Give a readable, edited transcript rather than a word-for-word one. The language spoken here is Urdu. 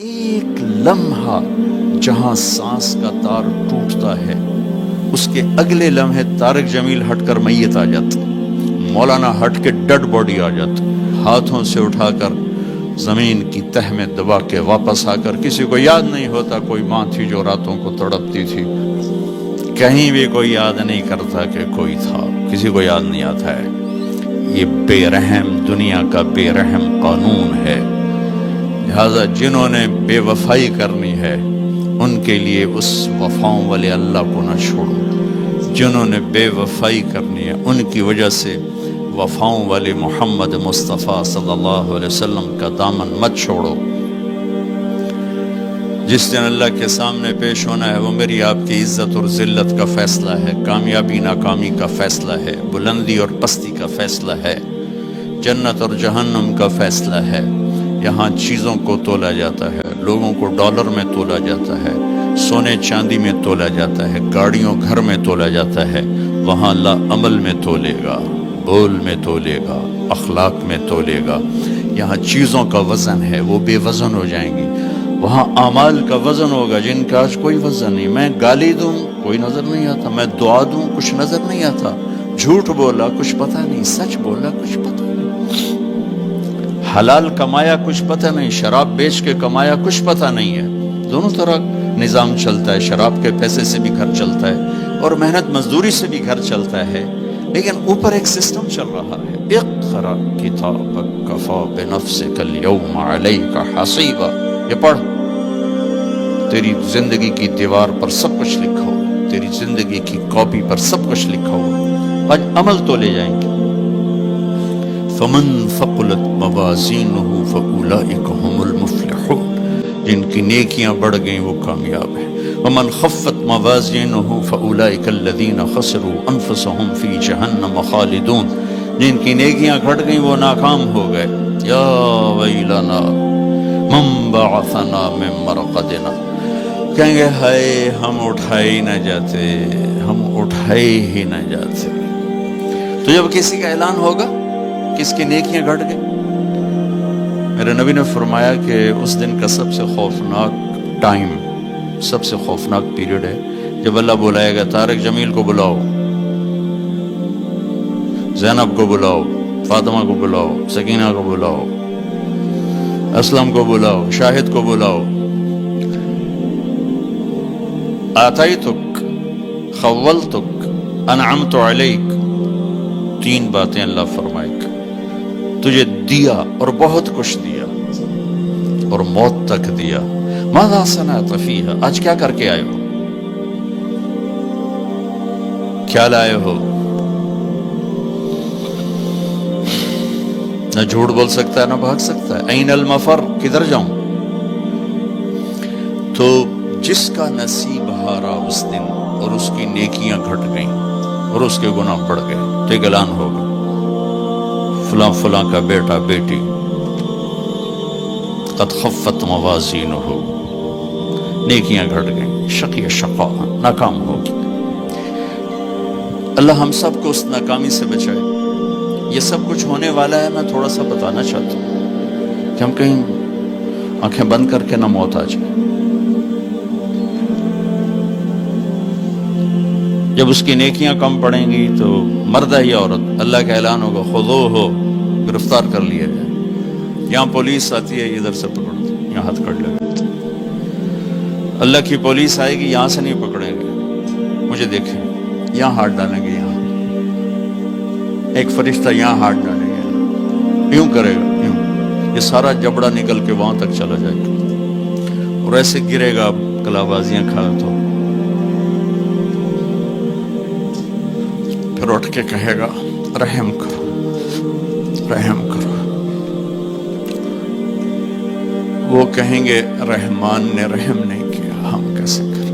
ایک لمحہ جہاں سانس کا تار ٹوٹتا ہے اس کے اگلے لمحے طارق جمیل ہٹ کر میت آ جاتا، مولانا ہٹ کے ڈیڈ باڈی آ جاتا، ہاتھوں سے اٹھا کر زمین کی تہ میں دبا کے واپس آ کر کسی کو یاد نہیں ہوتا کوئی ماں تھی جو راتوں کو تڑپتی تھی، کہیں بھی کوئی یاد نہیں کرتا کہ کوئی تھا، کسی کو یاد نہیں آتا ہے۔ یہ بے رحم دنیا کا بے رحم قانون ہے، لہذا جنہوں نے بے وفائی کرنی ہے ان کے لیے اس وفاؤں والے اللہ کو نہ چھوڑو، جنہوں نے بے وفائی کرنی ہے ان کی وجہ سے وفاؤں والے محمد مصطفیٰ صلی اللہ علیہ وسلم کا دامن مت چھوڑو۔ جس دن اللہ کے سامنے پیش ہونا ہے وہ میری آپ کی عزت اور ذلت کا فیصلہ ہے، کامیابی ناکامی کا فیصلہ ہے، بلندی اور پستی کا فیصلہ ہے، جنت اور جہنم کا فیصلہ ہے۔ یہاں چیزوں کو تولا جاتا ہے، لوگوں کو ڈالر میں تولا جاتا ہے، سونے چاندی میں تولا جاتا ہے، گاڑیوں گھر میں تولا جاتا ہے، وہاں اللہ عمل میں تولے گا، بول میں تولے گا، اخلاق میں تولے گا۔ یہاں چیزوں کا وزن ہے وہ بے وزن ہو جائیں گی، وہاں اعمال کا وزن ہوگا جن کا آج کوئی وزن نہیں۔ میں گالی دوں کوئی نظر نہیں آتا، میں دعا دوں کچھ نظر نہیں آتا، جھوٹ بولا کچھ پتہ نہیں، سچ بولا کچھ پتہ نہیں، حلال کمایا کچھ پتہ نہیں، شراب بیچ کے کمایا کچھ پتہ نہیں ہے۔ دونوں طرح نظام چلتا ہے، شراب کے پیسے سے بھی گھر چلتا ہے اور محنت مزدوری سے بھی گھر چلتا ہے، لیکن اوپر ایک سسٹم چل رہا ہے۔ اقرأ کتابک کفی بنفسک اليوم علیک حسیبا، یہ پڑھ، تیری زندگی کی دیوار پر سب کچھ لکھا ہو، تیری زندگی کی کاپی پر سب کچھ لکھا ہو، آج عمل تو لے جائیں گے۔ فمن ثقلت موازینہ فاولئک هم المفلحون، جن کی نیکیاں بڑھ گئیں وہ کامیاب ہیں۔ ومن خفت موازینہ فاولئک الذین خسروا انفسهم فی جہنم خالدون، جن کی نیکیاں گھٹ گئیں وہ ناکام ہو گئے۔ یا ویلنا من بعثنا من مرقدنا، کہیں گے ہائے ہم اٹھائے ہی نہ جاتے، ہم اٹھائے ہی نہ جاتے۔ تو جب کسی کا اعلان ہوگا کس کی نیکیاں گھٹ گئیں، میرے نبی نے فرمایا کہ اس دن کا سب سے خوفناک ٹائم، سب سے خوفناک پیریڈ ہے جب اللہ بلائے گا طارق جمیل کو بلاؤ، زینب کو بلاؤ، فاطمہ کو بلاؤ، سکینہ کو بلاؤ، اسلم کو بلاؤ، شاہد کو بلاؤ، آتیتک، خولتک، انعمت علیک، تین باتیں اللہ فرمائے گا، تجھے دیا اور بہت کچھ دیا اور موت تک دیا۔ ماذا صنعت فیہا، آج کیا کر کے آئے ہو، کیا لائے ہو؟ نہ جھوٹ بول سکتا ہے نہ بھاگ سکتا ہے۔ این المفر، کدھر جاؤں؟ تو جس کا نصیب ہارا اس دن اور اس کی نیکیاں گھٹ گئیں اور اس کے گناہ بڑھ گئے تو ایک اعلان ہوگا، فلاں فلاں کا بیٹا بیٹی قد خفت موازینہ، نیکیاں گھٹ گئیں، شقی شقا، ناکام ہوگی۔ اللہ ہم سب کو اس ناکامی سے بچائے۔ یہ سب کچھ ہونے والا ہے، میں تھوڑا سا بتانا چاہتا ہوں کہ ہم کہیں آنکھیں بند کر کے نہ موت آ جائے۔ جب اس کی نیکیاں کم پڑیں گی تو مرد ہے یا عورت، اللہ کا اعلان ہوگا خذوہ، گرفتار کر لیا جائے۔ یہاں پولیس آتی ہے ادھر سے پکڑ دو، یہاں ہاتھ کر لے، اللہ کی پولیس آئے گی یہاں سے نہیں پکڑیں گے، مجھے دیکھیں یہاں ہاتھ ڈالیں گے، یہاں ایک فرشتہ یہاں ہاتھ ڈالیں گے، یوں کرے گا، یوں، یہ سارا جبڑا نکل کے وہاں تک چلا جائے گا اور ایسے گرے گا کلا بازیاں کھا تو پھر اٹھ کے کہے گا رحم کرو، رحم کرو۔ وہ کہیں گے رحمان نے رحم نہیں کیا، ہم کیسے کریں؟